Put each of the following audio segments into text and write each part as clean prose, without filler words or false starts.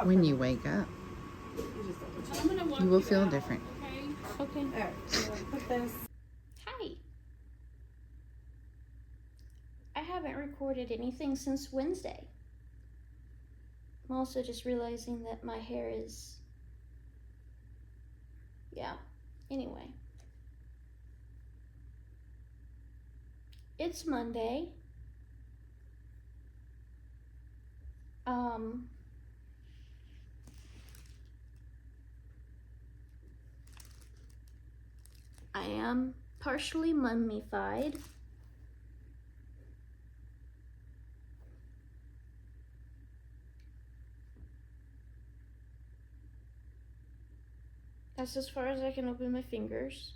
When you wake up, you will feel different. Okay. All right, so put this. Hi. I haven't recorded anything since Wednesday. I'm also just realizing that my hair is... Yeah. Anyway. It's Monday. I am partially mummified. That's as far as I can open my fingers.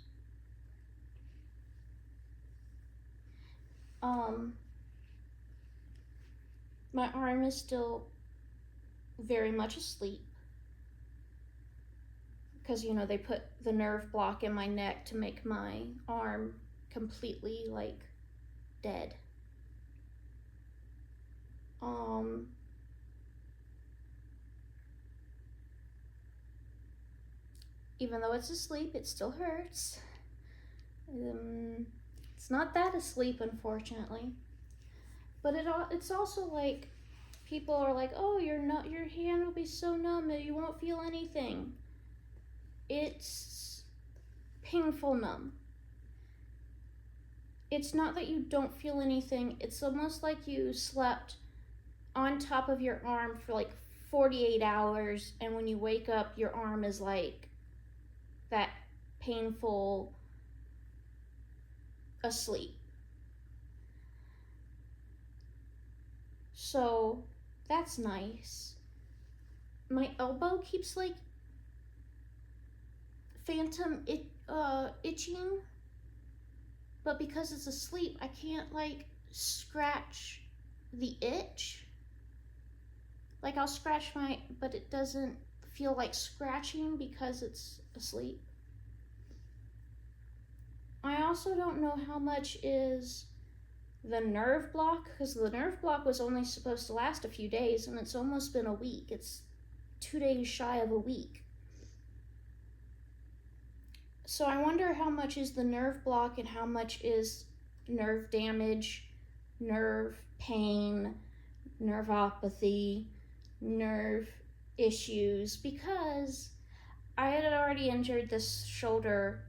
My arm is still very much asleep. Because, you know, they put the nerve block in my neck to make my arm completely, like, dead. Even though it's asleep, it still hurts. It's not that asleep, unfortunately. But it's also like, people are like, oh, your hand will be so numb that you won't feel anything. It's painful numb. It's not that you don't feel anything. It's almost like you slept on top of your arm for like 48 hours, and when you wake up, your arm is like that painful asleep. So that's nice. My elbow keeps like phantom itching, but because it's asleep, I can't like scratch the itch. Like I'll scratch but it doesn't feel like scratching because it's asleep. I also don't know how much is the nerve block, because the nerve block was only supposed to last a few days, and it's almost been a week. It's 2 days shy of a week. So I wonder how much is the nerve block and how much is nerve damage, nerve pain, nervopathy, nerve issues, because I had already injured this shoulder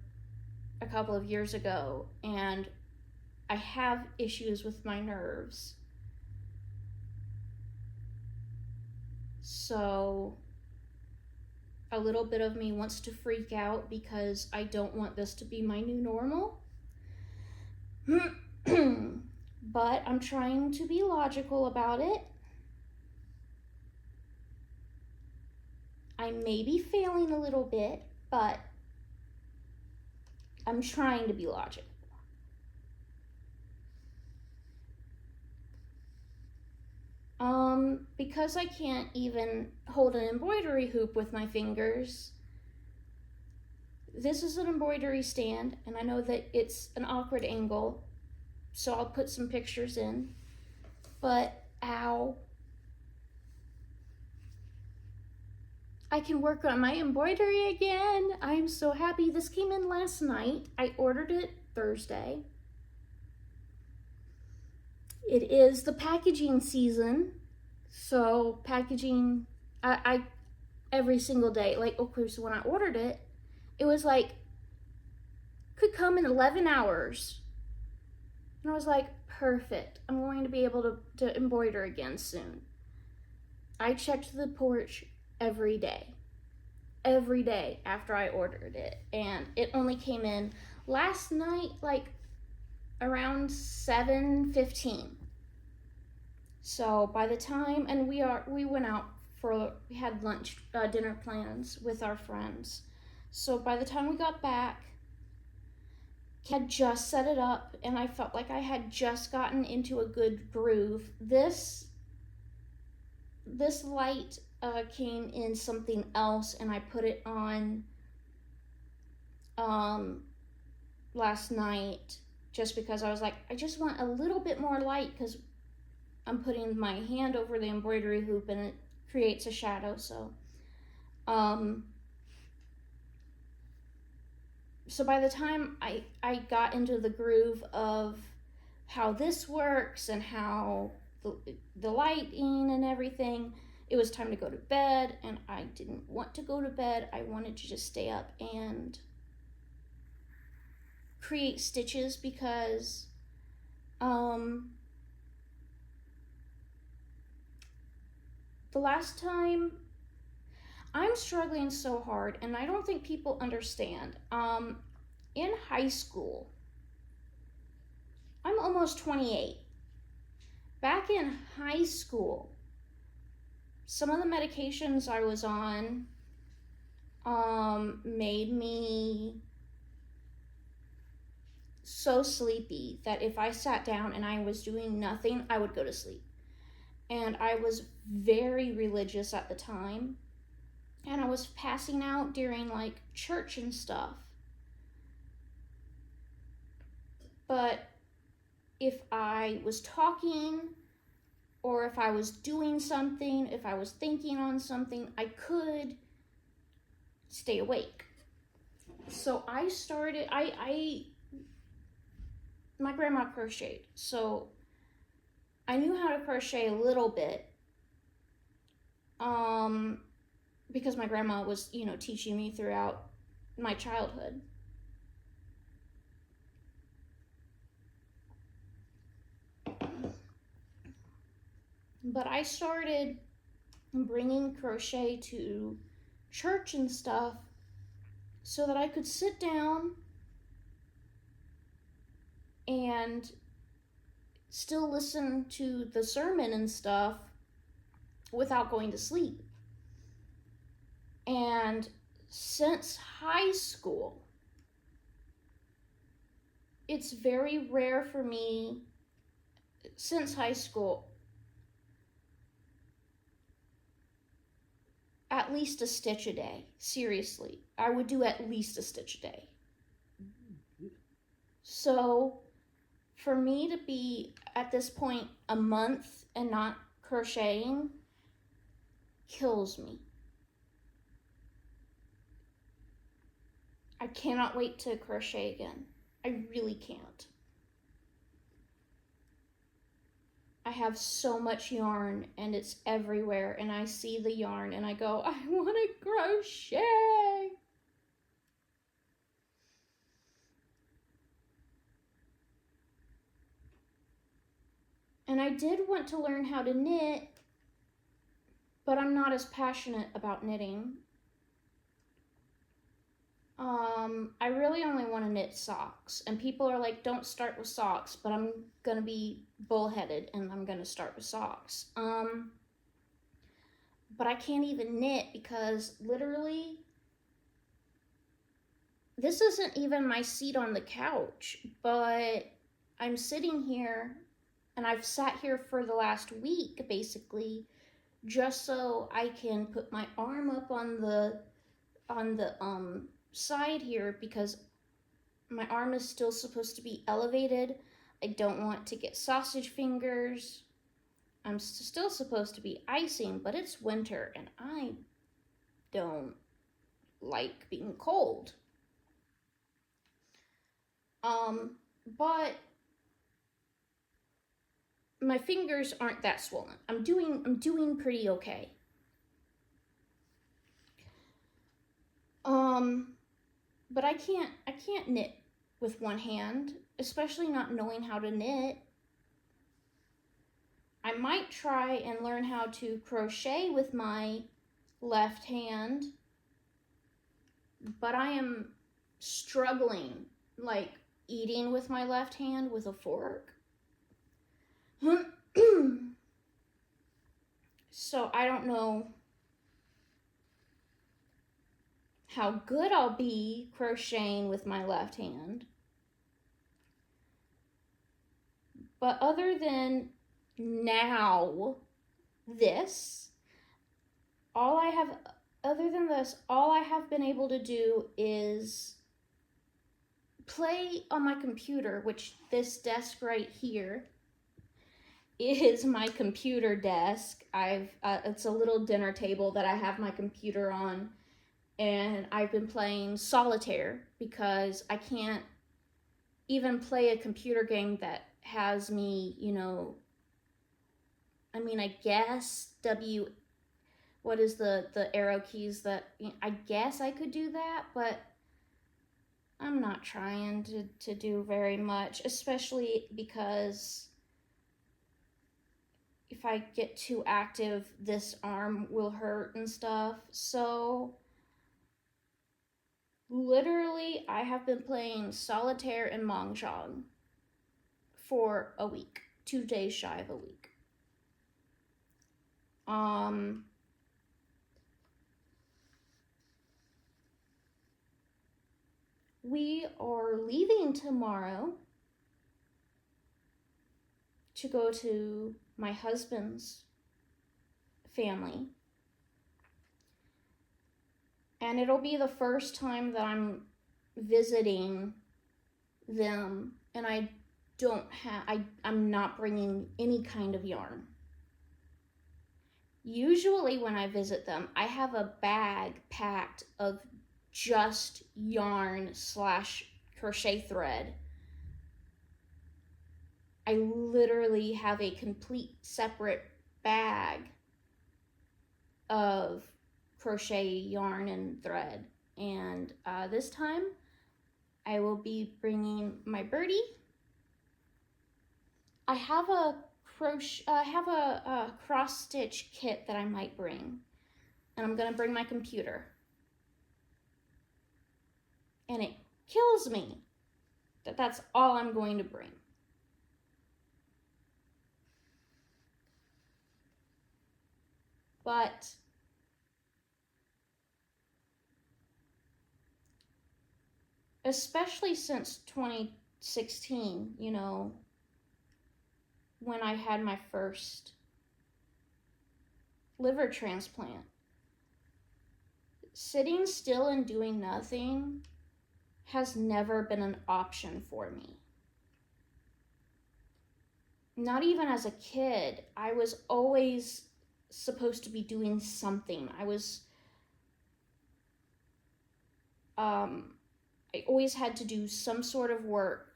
a couple of years ago, and I have issues with my nerves. So a little bit of me wants to freak out because I don't want this to be my new normal. But I'm trying to be logical about it. I may be failing a little bit, but I'm trying to be logical. Because I can't even hold an embroidery hoop with my fingers, this is an embroidery stand, and I know that it's an awkward angle, so I'll put some pictures in, but ow. I can work on my embroidery again. I'm so happy. This came in last night. I ordered it Thursday. It is the packaging season, so packaging, I every single day, like, okay, so when I ordered it, it was like, could come in 11 hours. And I was like, perfect. I'm going to be able to embroider again soon. I checked the porch every day after I ordered it. And it only came in last night, like around 7:15. So by the time, and we went out we had lunch, dinner plans with our friends. So by the time we got back, had just set it up, and I felt like I had just gotten into a good groove. This light came in something else, and I put it on last night just because I was like, I just want a little bit more light, because I'm putting my hand over the embroidery hoop, and creates a shadow. So by the time I got into the groove of how this works and how the lighting and everything, it was time to go to bed, and I didn't want to go to bed. I wanted to just stay up and create stitches because the last time, I'm struggling so hard, and I don't think people understand. In high school, I'm almost 28. Back in high school, some of the medications I was on made me so sleepy that if I sat down and I was doing nothing, I would go to sleep. And I was very religious at the time, and I was passing out during like church and stuff. But if I was talking, or if I was doing something, if I was thinking on something, I could stay awake. So I started, my grandma crocheted, so I knew how to crochet a little bit, because my grandma was, teaching me throughout my childhood. But I started bringing crochet to church and stuff so that I could sit down and still listen to the sermon and stuff without going to sleep. And since high school, it's very rare for me, since high school, at least a stitch a day. Seriously, I would do at least a stitch a day. So for me to be at this point a month and not crocheting kills me. I cannot wait to crochet again. I really can't. I have so much yarn and it's everywhere, and I see the yarn and I go, I want to crochet. And I did want to learn how to knit, but I'm not as passionate about knitting. I really only want to knit socks, and people are like, don't start with socks, but I'm gonna be bullheaded and I'm gonna start with socks. But I can't even knit because literally, this isn't even my seat on the couch, but I'm sitting here, and I've sat here for the last week basically just so I can put my arm up on the side here, because my arm is still supposed to be elevated. I don't want to get sausage fingers. I'm still supposed to be icing, but it's winter and I don't like being cold. But my fingers aren't that swollen. I'm doing pretty okay. But I can't knit with one hand, especially not knowing how to knit. I might try and learn how to crochet with my left hand, but I am struggling, like eating with my left hand with a fork. So I don't know how good I'll be crocheting with my left hand. But other than now, all I have been able to do is play on my computer, which this desk right here, is my computer desk. It's a little dinner table that I have my computer on, and I've been playing solitaire because I can't even play a computer game that has me, I guess what is the arrow keys that I guess I could do that, but I'm not trying to do very much, especially because if I get too active, this arm will hurt and stuff. So, literally, I have been playing solitaire and mahjong for a week, 2 days shy of a week. We are leaving tomorrow to go to my husband's family. And it'll be the first time that I'm visiting them, and I'm not bringing any kind of yarn. Usually when I visit them, I have a bag packed of just yarn / crochet thread. I literally have a complete separate bag of crochet yarn and thread. And this time I will be bringing my birdie. I have a cross stitch kit that I might bring, and I'm gonna bring my computer. And it kills me that that's all I'm going to bring. But especially since 2016, when I had my first liver transplant, sitting still and doing nothing has never been an option for me. Not even as a kid. I was always supposed to be doing something. I always had to do some sort of work.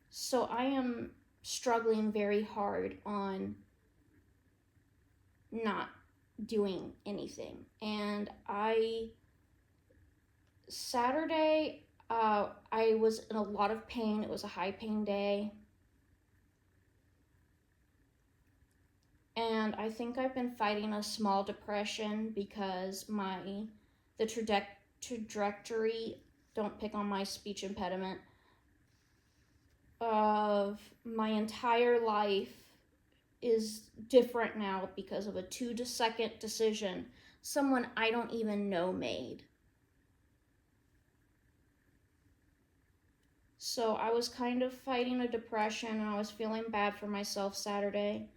So I am struggling very hard on not doing anything. And Saturday, I was in a lot of pain. It was a high pain day. And I think I've been fighting a small depression because the trajectory, don't pick on my speech impediment, of my entire life is different now because of a 2-second decision someone I don't even know made. So I was kind of fighting a depression, and I was feeling bad for myself Saturday.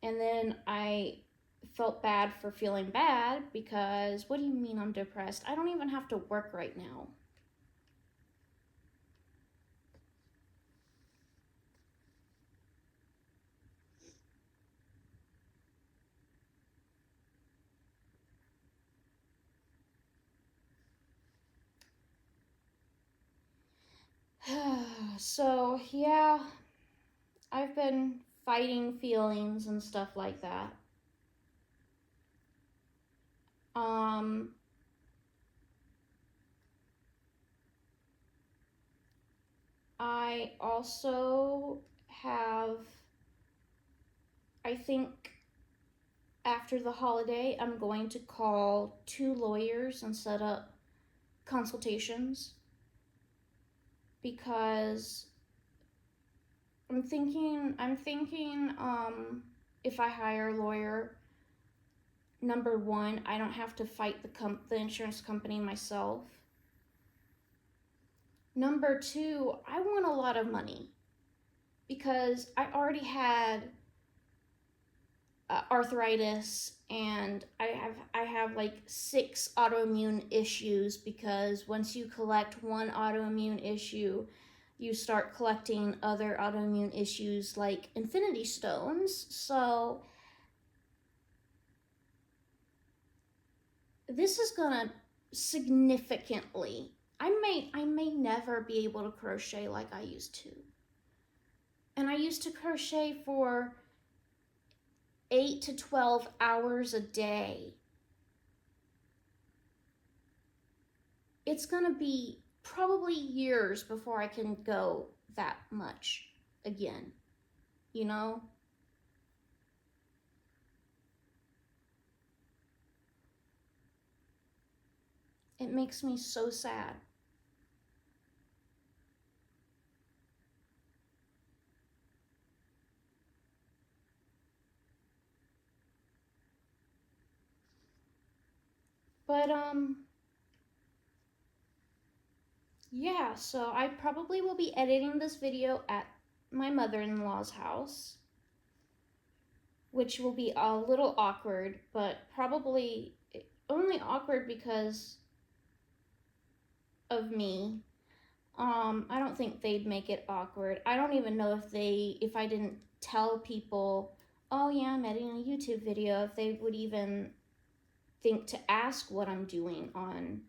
And then I felt bad for feeling bad because, what do you mean I'm depressed? I don't even have to work right now. So, yeah, I've been fighting feelings and stuff like that. I also have, I think after the holiday, I'm going to call 2 lawyers and set up consultations, because I'm thinking if I hire a lawyer, number one, I don't have to fight the insurance company myself. Number two, I want a lot of money because I already had arthritis, and I have like 6 autoimmune issues, because once you collect one autoimmune issue, you start collecting other autoimmune issues like infinity stones. So this is gonna significantly, I may never be able to crochet like I used to. And I used to crochet for 8 to 12 hours a day. It's gonna be probably years before I can go that much again, you know? It makes me so sad. But yeah, so I probably will be editing this video at my mother-in-law's house, which will be a little awkward, but probably only awkward because of me. I don't think they'd make it awkward. I don't even know if I didn't tell people, oh yeah, I'm editing a YouTube video, if they would even think to ask what I'm doing on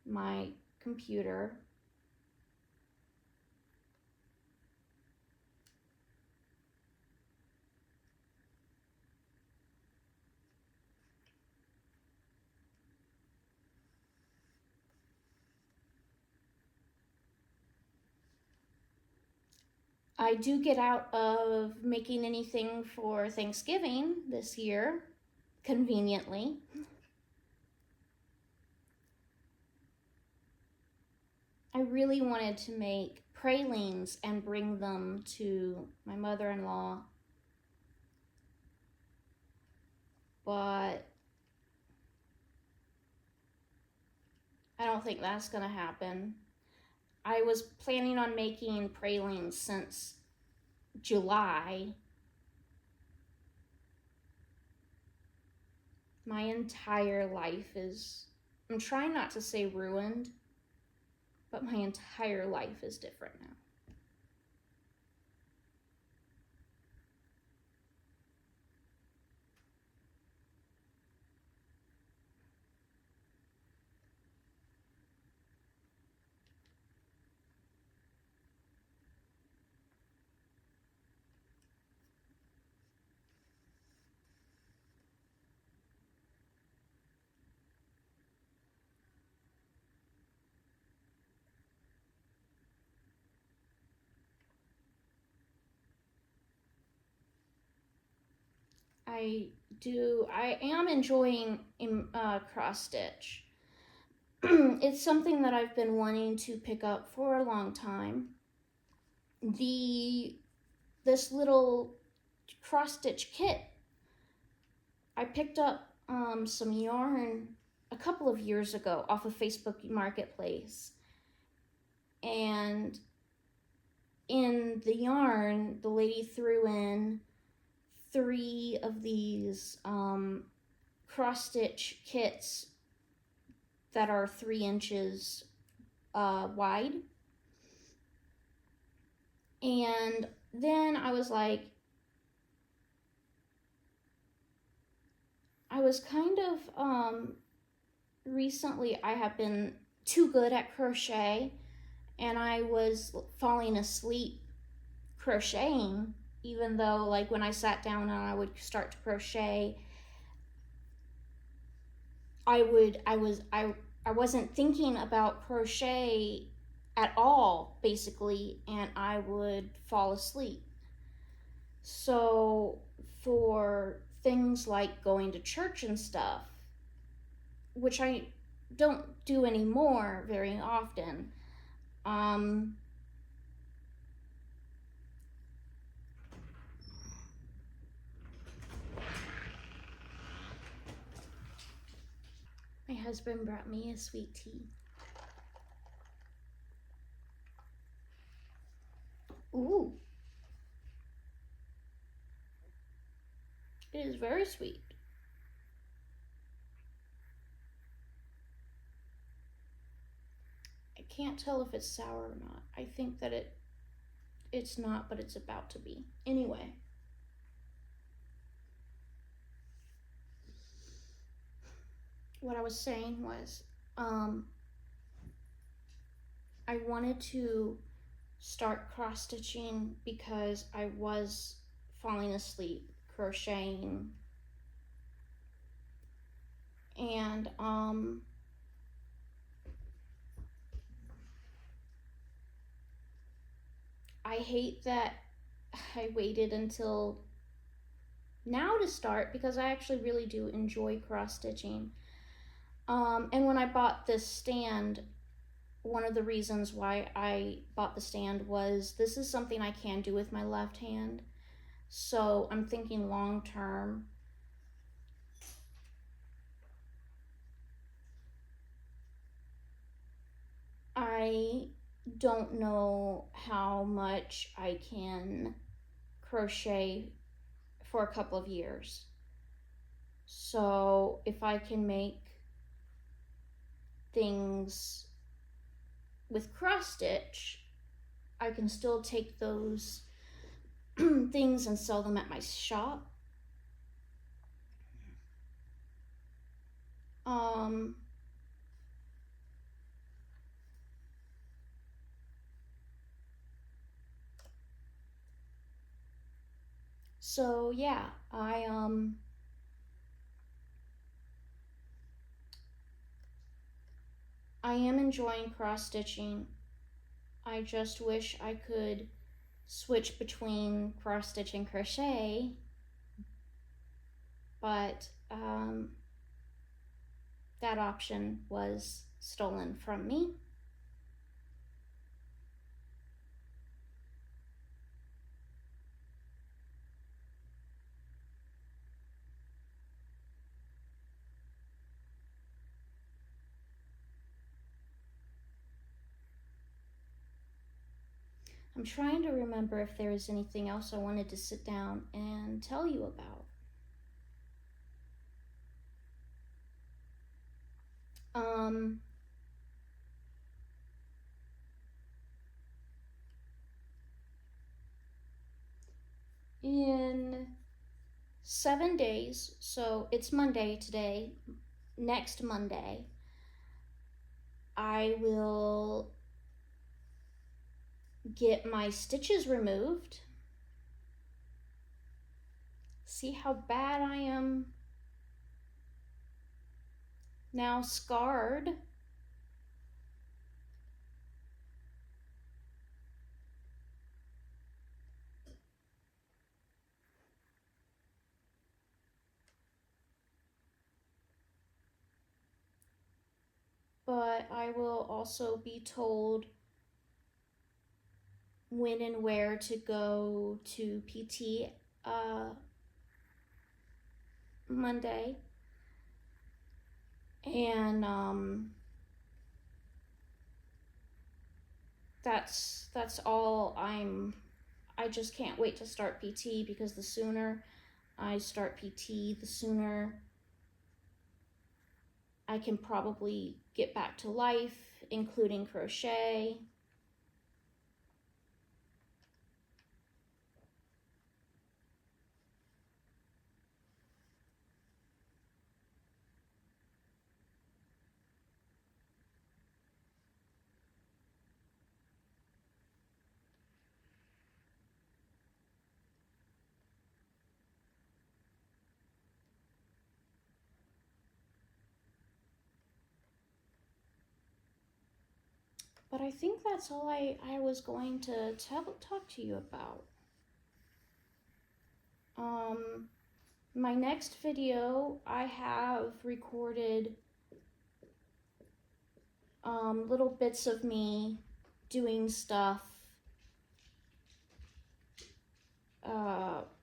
my computer. I do get out of making anything for Thanksgiving this year, conveniently. I really wanted to make pralines and bring them to my mother-in-law, but I don't think that's gonna happen. I was planning on making pralines since July. My entire life is, I'm trying not to say ruined, but my entire life is different now. I am enjoying cross stitch. It's something that I've been wanting to pick up for a long time. This little cross stitch kit, I picked up some yarn a couple of years ago off of Facebook Marketplace, and in the yarn, the lady threw in 3 of these cross stitch kits that are 3 inches wide. And then I was like, I was kind of recently I have been too good at crochet, and I was falling asleep crocheting, even though like when I sat down and I would start to crochet, I wasn't thinking about crochet at all, basically, and I would fall asleep. So for things like going to church and stuff, which I don't do anymore very often, my husband brought me a sweet tea. Ooh. It is very sweet. I can't tell if it's sour or not. I think that it It's not, but it's about to be. Anyway. What I was saying was, I wanted to start cross stitching because I was falling asleep crocheting, and I hate that I waited until now to start because I actually really do enjoy cross stitching. And when I bought this stand, one of the reasons why I bought the stand was this is something I can do with my left hand. So I'm thinking long term. I don't know how much I can crochet for a couple of years. So if I can make things with cross stitch, I can still take those things and sell them at my shop. So yeah, I am enjoying cross stitching. I just wish I could switch between cross stitch and crochet, but that option was stolen from me. I'm trying to remember if there is anything else I wanted to sit down and tell you about. In 7 days, so it's Monday today, next Monday, I will get my stitches removed. See how bad I am now scarred. But I will also be told when and where to go to PT Monday. And that's all. I just can't wait to start PT because the sooner I start PT, the sooner I can probably get back to life, including crochet. But I think that's all I was going to talk to you about. My next video, I have recorded little bits of me doing stuff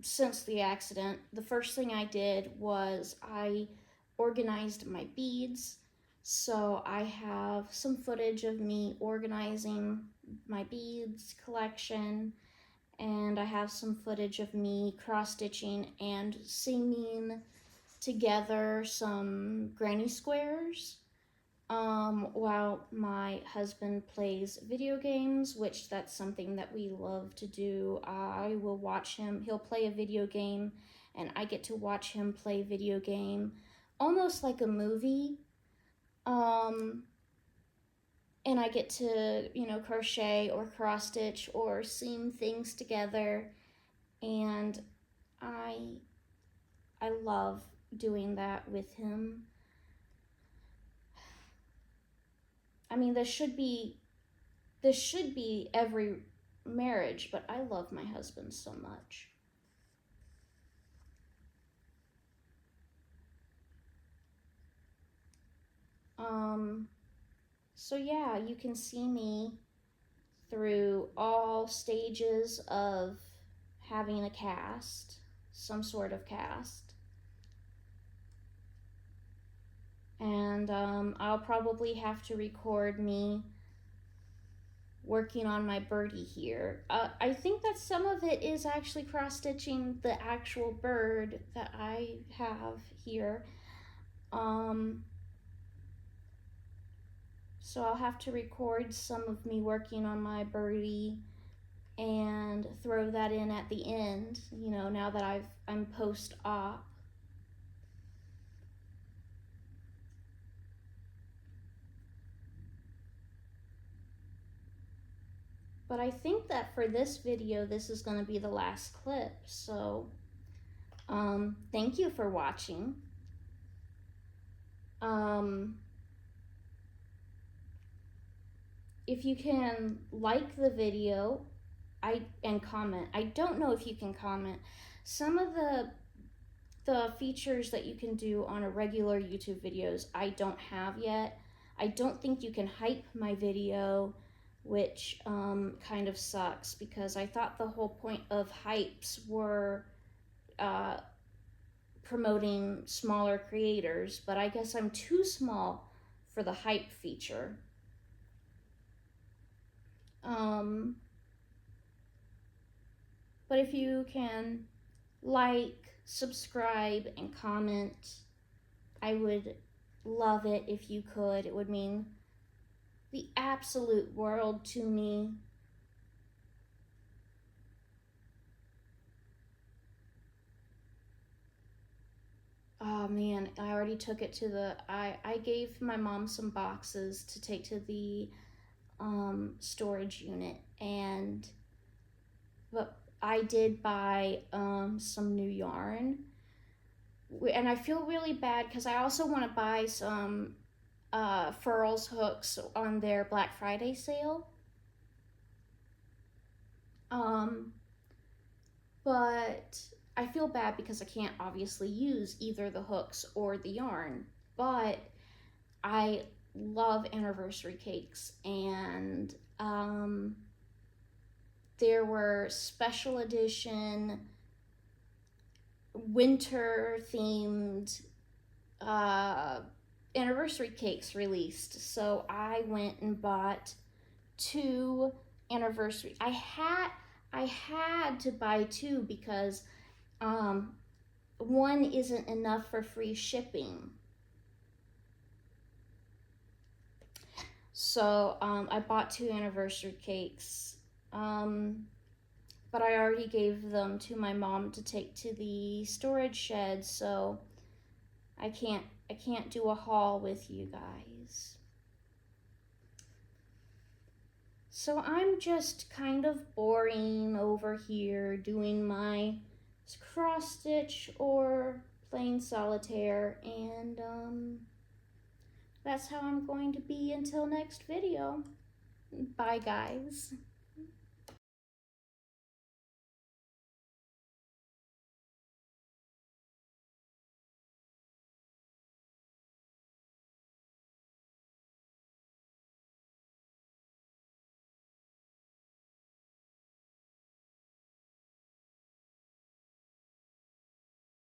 since the accident. The first thing I did was I organized my beads. So I have some footage of me organizing my beads collection, and I have some footage of me cross-stitching and seaming together some granny squares. while my husband plays video games, which that's something that we love to do. I will watch him. He'll play a video game, and I get to watch him play video game, almost like a movie. And I get to, crochet or cross stitch or seam things together, and I love doing that with him. I mean, this should be every marriage, but I love my husband so much. So yeah, you can see me through all stages of having a cast, some sort of cast. And I'll probably have to record me working on my birdie here. I think that some of it is actually cross-stitching the actual bird that I have here. So I'll have to record some of me working on my birdie and throw that in at the end, now that I'm post-op. But I think that for this video, this is going to be the last clip. So, thank you for watching. If you can like the video and comment. I don't know if you can comment. Some of the features that you can do on a regular YouTube videos, I don't have yet. I don't think you can hype my video, which kind of sucks, because I thought the whole point of hypes were promoting smaller creators, but I guess I'm too small for the hype feature. But if you can like, subscribe, and comment, I would love it if you could. It would mean the absolute world to me. Oh man, I already took it to I gave my mom some boxes to take to the storage unit, but I did buy some new yarn, and I feel really bad because I also want to buy some Furls hooks on their Black Friday sale. But I feel bad because I can't obviously use either the hooks or the yarn, but I love anniversary cakes, and there were special edition winter themed anniversary cakes released. So I went and bought 2 anniversary. I had to buy 2 because one isn't enough for free shipping. So I bought 2 anniversary cakes, but I already gave them to my mom to take to the storage shed, so I can't do a haul with you guys. So I'm just kind of boring over here doing my cross stitch or playing solitaire, and that's how I'm going to be until next video. Bye guys.